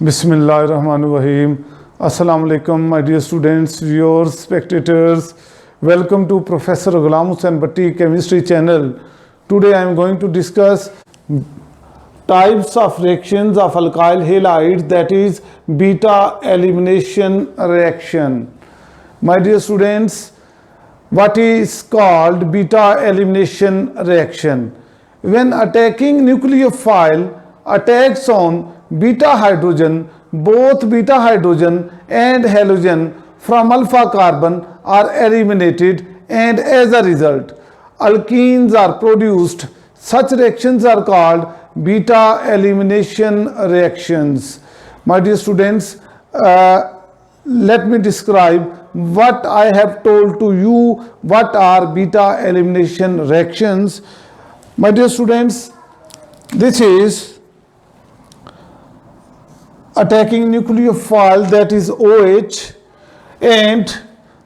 Bismillahirrahmanirrahim. Assalamu alaikum, my dear students, viewers, spectators. Welcome to Professor Ghulam Hussain Bhatti Chemistry channel. Today I am going to discuss types of reactions of alkyl halides, that is beta elimination reaction. My dear students, what is called beta elimination reaction? When attacking nucleophile attacks on beta hydrogen, both beta hydrogen and halogen from alpha carbon are eliminated, and as a result alkenes are produced. Such reactions are called beta elimination reactions. My dear students, let me describe what I have told to you. What are beta elimination reactions? My dear students, this is attacking nucleophile, that is OH, and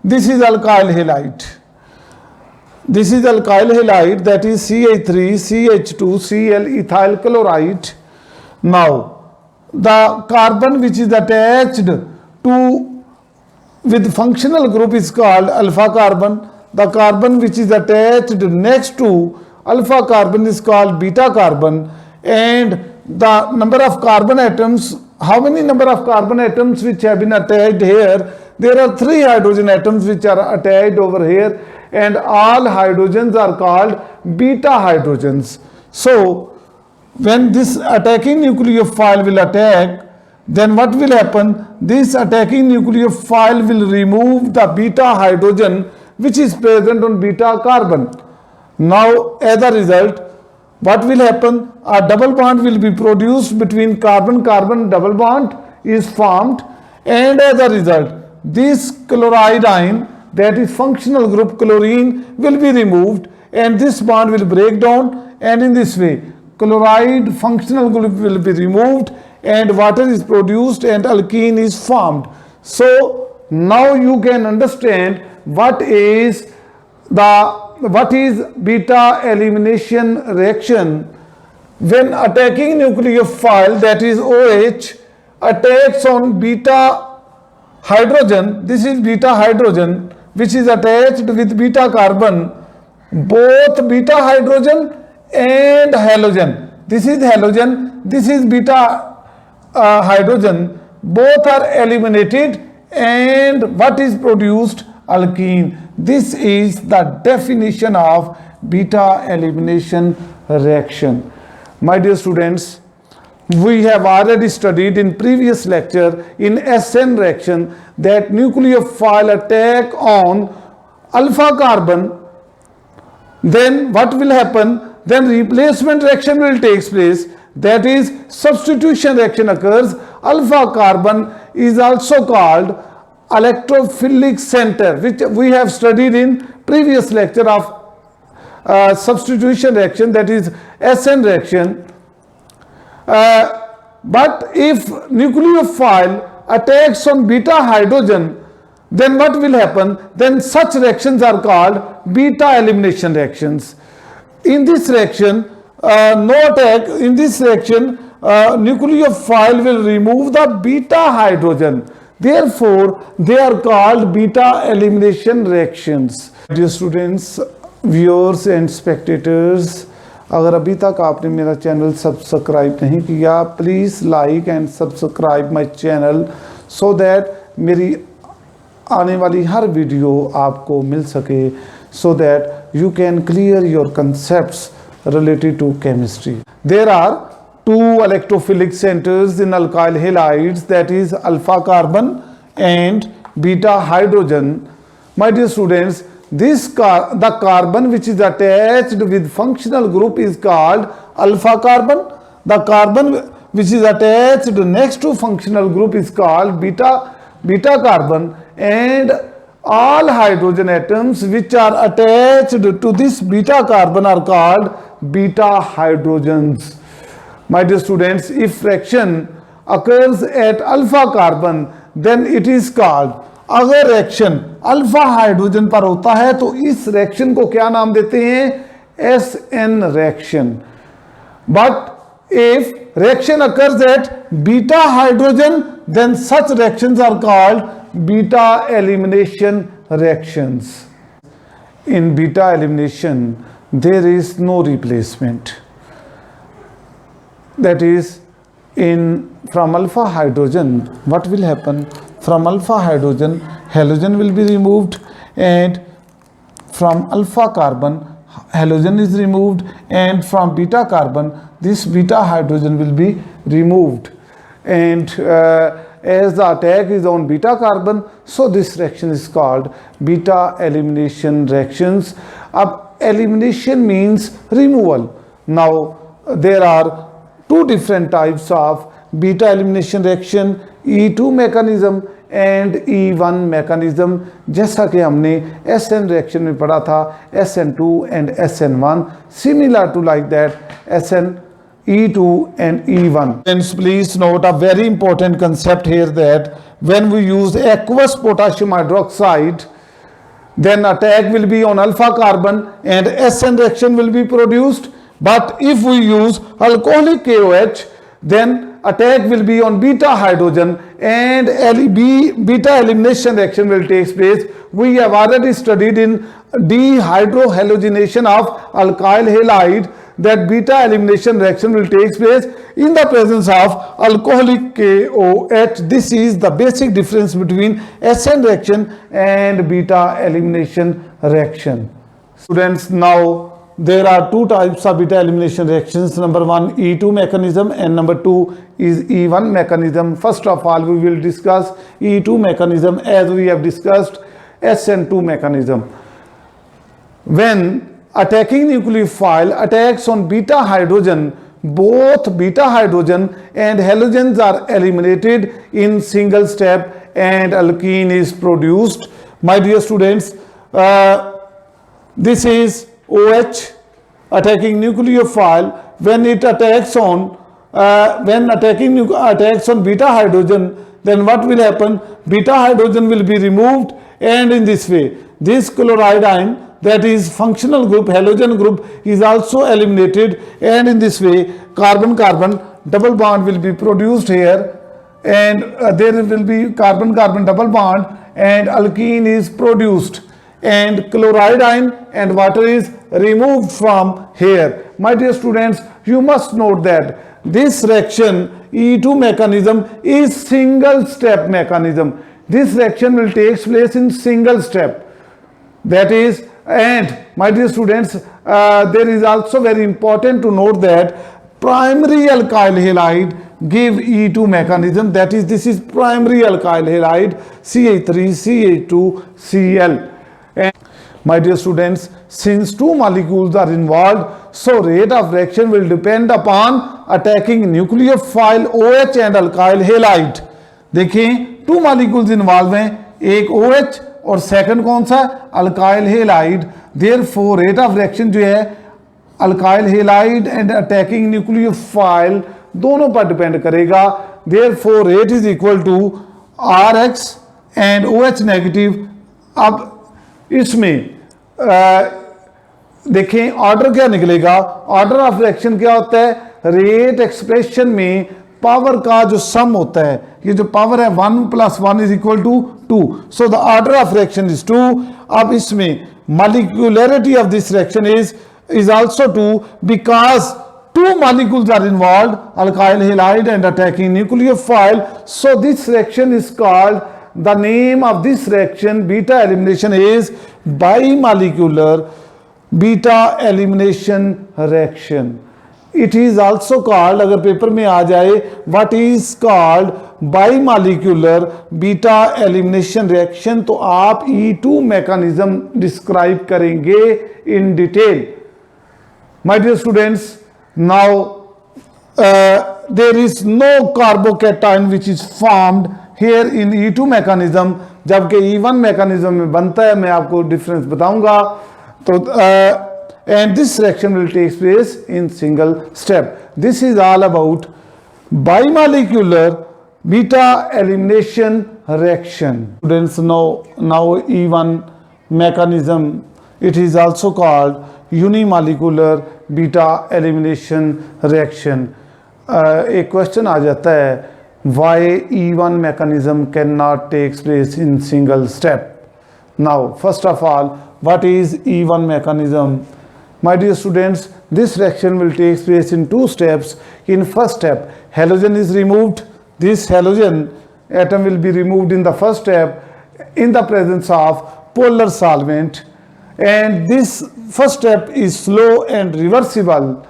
this is alkyl halide. This is alkyl halide, that is CH3, CH2, Cl ethyl chloride. Now, the carbon which is attached to with functional group is called alpha carbon. The carbon which is attached next to alpha carbon is called beta carbon, and the number of carbon atoms, how many number of carbon atoms which have been attached here? There are 3 hydrogen atoms which are attached over here, and all hydrogens are called beta hydrogens. So when this attacking nucleophile will attack, then what will happen? This attacking nucleophile will remove the beta hydrogen which is present on beta carbon. Now as a result, what will happen? A double bond will be produced between carbon-carbon. Double bond is formed, and as a result this chloride ion, that is functional group chlorine, will be removed, and this bond will break down, and in this way chloride functional group will be removed and water is produced and alkene is formed. So now you can understand what is beta elimination reaction. When attacking nucleophile, that is OH, attacks on beta hydrogen, this is beta hydrogen which is attached with beta carbon, both beta hydrogen and halogen, this is halogen, this is beta hydrogen, both are eliminated, and what is produced? Alkene. This is the definition of beta elimination reaction. My dear students, we have already studied in previous lecture in SN reaction that nucleophile attack on alpha carbon, then what will happen? Then replacement reaction will take place, that is substitution reaction occurs. Alpha carbon is also called electrophilic center, which we have studied in previous lecture of substitution reaction, that is SN reaction. But if nucleophile attacks on beta hydrogen, then what will happen? Then such reactions are called beta elimination reactions. In this reaction, in this reaction, nucleophile will remove the beta hydrogen. Therefore, they are called beta elimination reactions. Dear students, viewers and spectators, अगर अभी तक आपने मेरा channel subscribe नहीं किया, please like and subscribe my channel so that मेरी आने वाली हर वीडियो आपको मिल सके, so that you can clear your concepts related to chemistry. There are 2 electrophilic centers in alkyl halides, that is alpha carbon and beta hydrogen. My dear students, the carbon which is attached with functional group is called alpha carbon. The carbon which is attached next to functional group is called beta carbon, and all hydrogen atoms which are attached to this beta carbon are called beta hydrogens. My dear students, if reaction occurs at alpha carbon, then it is called, अगर reaction alpha hydrogen पर होता है तो इस reaction को क्या नाम देते हैं? SN reaction. But If reaction occurs at beta hydrogen, then such reactions are called beta elimination reactions. In beta elimination, there is no replacement. That is, from alpha hydrogen, what will happen? From alpha hydrogen, halogen will be removed, and from alpha carbon, halogen is removed, and from beta carbon, this beta hydrogen will be removed. And as the attack is on beta carbon, so this reaction is called beta elimination reactions. Elimination means removal. Now there are two different types of beta elimination reaction, E2 mechanism and E1 mechanism. जैसा कि हमने SN reaction में पढ़ा था, SN2 and SN1, similar to like that SN E2 and E1. And please note a very important concept here, that when we use aqueous potassium hydroxide, then attack will be on alpha carbon and SN reaction will be produced. But if we use alcoholic KOH, then attack will be on beta hydrogen and beta elimination reaction will take place. We have already studied in dehydrohalogenation of alkyl halide that beta elimination reaction will take place in the presence of alcoholic KOH. This is the basic difference between SN reaction and beta elimination reaction. Students, now there are two types of beta elimination reactions. Number one, E2 mechanism, and number two is E1 mechanism. First of all, we will discuss E2 mechanism as we have discussed SN2 mechanism. When attacking nucleophile attacks on beta hydrogen, both beta hydrogen and halogens are eliminated in single step and alkene is produced. My dear students, this is OH attacking nucleophile. When it attacks on attacks on beta hydrogen, then what will happen? Beta hydrogen will be removed, and in this way this chloride ion, that is functional group, halogen group, is also eliminated, and in this way carbon carbon double bond will be produced here, and there will be carbon carbon double bond and alkene is produced, and chloride ion and water is removed from here. My dear students, you must note that this reaction E2 mechanism is single step mechanism. This reaction will take place in single step. That is, and my dear students, there is also very important to note that primary alkyl halide give E2 mechanism. That is, this is primary alkyl halide CH3 CH2 Cl. And my dear students, since two molecules are involved, so rate of reaction will depend upon attacking nucleophile OH and alkyl halide. देखिए, two molecules involved हैं, एक OH और second कौन सा? Alkyl halide. Therefore rate of reaction जो है alkyl halide and attacking nucleophile दोनों पर डिपेंड करेगा. Therefore rate is equal to RH and OH negative. अब इसमें देखें ऑर्डर क्या निकलेगा. ऑर्डर ऑफ रिएक्शन क्या होता है? रेट एक्सप्रेशन में पावर का जो सम होता है, ये जो पावर है 1 + 1 is equal to 2. So the order of reaction is 2. अब इसमें molecularity of this reaction is also 2 because two molecules are involved, alkyl halide and attacking nucleophile. So this reaction is called, the name of this reaction, beta elimination, is bimolecular beta elimination reaction. It is also called, अगर paper में आ जाए, what is called bimolecular beta elimination reaction, तो आप E2 mechanism describe करेंगे in detail. My dear students, now there is no carbocation which is formed here in E2 mechanism, जबकि E1 mechanism में बनता है. मैं आपको डिफरेंस बताऊंगा. तो and this reaction will take place in single step. This is all about bimolecular beta elimination reaction. Students, now E1 mechanism, it is also called unimolecular beta elimination reaction. एक question आ जाता है, Y E1 mechanism cannot takes place in single step. Now first of all, what is E1 mechanism? My dear students, this reaction will take place in two steps. In first step, halogen is removed. This halogen atom will be removed in the first step in the presence of polar solvent, and this first step is slow and reversible.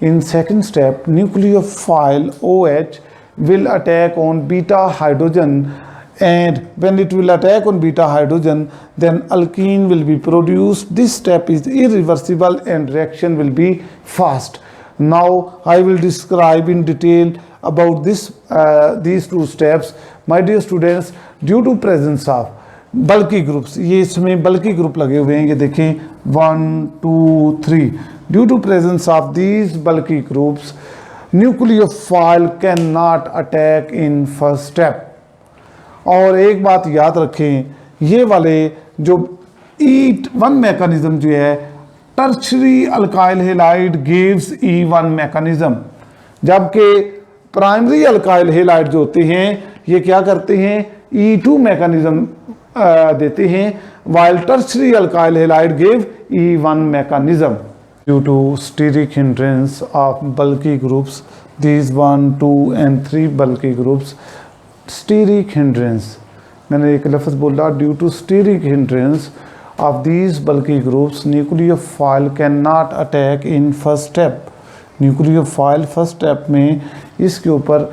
In second step, nucleophile OH will attack on beta hydrogen, and when it will attack on beta hydrogen, then alkene will be produced. This step is irreversible and reaction will be fast. Now I will describe in detail about these two steps. My dear students, due to presence of bulky groups, ये इसमें bulky group लगे हुए हैं, ये देखें 1 2 3. Due to presence of these bulky groups, nucleophile cannot attack in first step. और एक बात याद रखें, ये वाले जो E1 mechanism जो है, tertiary alkyl halide gives E1 mechanism, जबकि प्राइमरी अल्काइल हेलाइड जो होते हैं ये क्या करते हैं, E2 mechanism देते हैं, while tertiary alkyl halide give E1 mechanism. Due to steric hindrance of bulky groups, these 1 2 and 3 bulky groups, steric hindrance, मैंने एक लफ्ज़ बोला, due to steric hindrance of these bulky groups, nucleophile can not attack in first step. Nucleophile first step में इसके ऊपर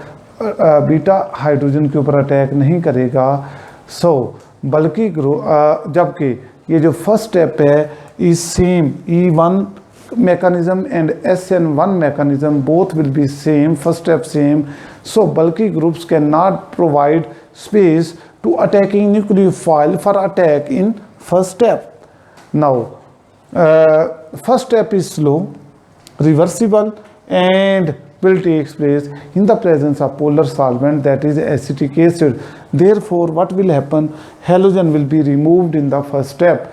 beta hydrogen के ऊपर attack नहीं करेगा. सो बल्की ग्रुप, जबकि ये जो फर्स्ट स्टेप है is same, E1 mechanism and SN1 mechanism both will be same, first step same. So bulky groups cannot provide space to attacking nucleophile for attack in first step. Now first step is slow, reversible, and will take place in the presence of polar solvent, that is acetic acid. Therefore what will happen, halogen will be removed in the first step.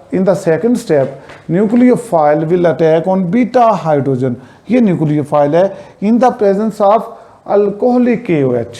In the second step, nucleophile will attack on beta hydrogen. ये nucleophile है in the presence of alcoholic KOH.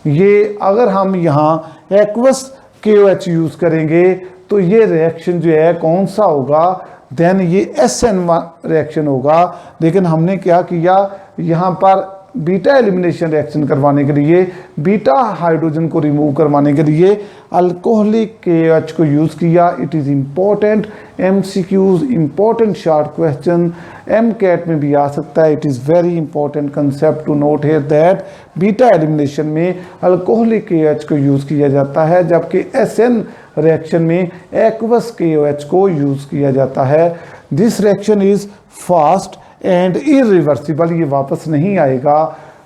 ये अगर हम यहाँ aqueous KOH use करेंगे तो ये reaction जो है कौन सा होगा, देन ये SN1 रिएक्शन होगा. लेकिन हमने क्या किया, यहाँ पर बीटा एलिमिनेशन रिएक्शन करवाने के लिए, बीटा हाइड्रोजन को रिमूव करवाने के लिए अल्कोहलिक KOH को यूज़ किया. It is important, MCQs, important short question, MCAT में भी आ सकता है. It is very important concept to note here that beta elimination में अल्कोहलिक KOH को यूज़ किया जाता है, जबकि SN रिएक्शन में एक्वस KOH को यूज़ किया जाता है. This reaction is fast and irreversible, ये वापस नहीं आएगा.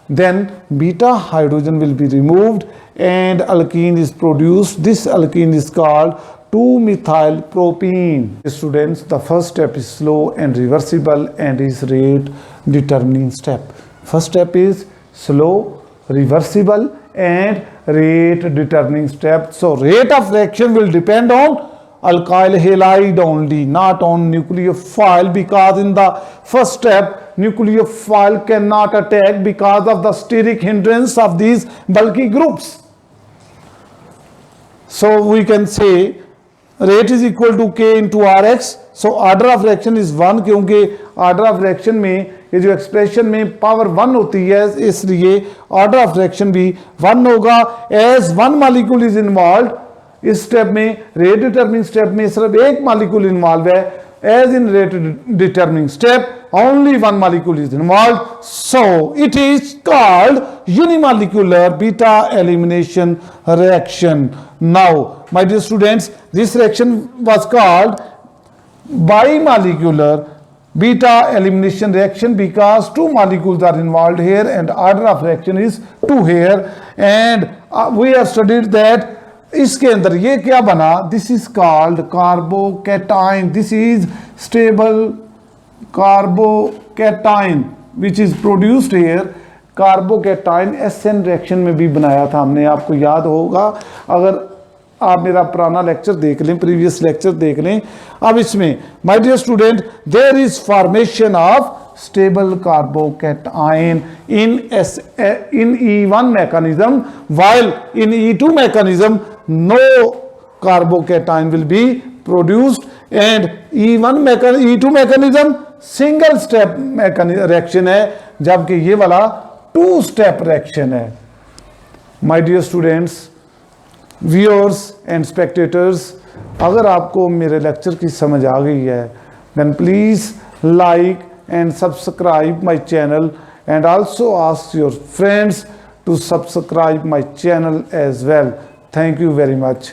Then beta hydrogen will be removed and alkene is produced. This alkene is called 2-methyl propene. Students, the first step is slow and reversible and is rate determining step. First step is slow, reversible and rate determining step. So rate of reaction will depend on alkyl halide only, not on nucleophile, because in the first step nucleophile cannot attack because of the steric hindrance of these bulky groups. So we can say rate is equal to K into Rx. So order of reaction is 1, क्योंकि order of reaction में ये जो expression में power 1 होती है, इसलिए order of reaction भी 1 होगा. as one molecule is involved, इस स्टेप में, रेट डिटरमिनिंग स्टेप में सिर्फ एक मॉलिक्यूल इन्वॉल्व है. As in rate determining step only one molecule is involve, so it is called unimolecular beta elimination reaction. Now my dear students, this reaction was called bimolecular beta elimination reaction because 2 molecules are involved here and order of reaction is 2 here. And we have studied that इसके अंदर ये क्या बना, this is called carbocation. This is stable carbocation which is produced here. Carbocation SN reaction में भी बनाया था हमने, आपको याद होगा अगर आप मेरा पुराना लेक्चर देख लें, प्रीवियस लेक्चर देख लें. अब इसमें my dear student, there is formation of stable carbocation in E1 mechanism, while in E2 mechanism no carbocation will be produced, and E2 mechanism single step reaction है, जबकि ये वाला 2 स्टेप रिएक्शन है। My dear students, viewers and spectators, अगर आपको मेरे lecture की समझ आ गई है, then please like and subscribe my channel, and also ask your friends to subscribe my channel as well. Thank you very much.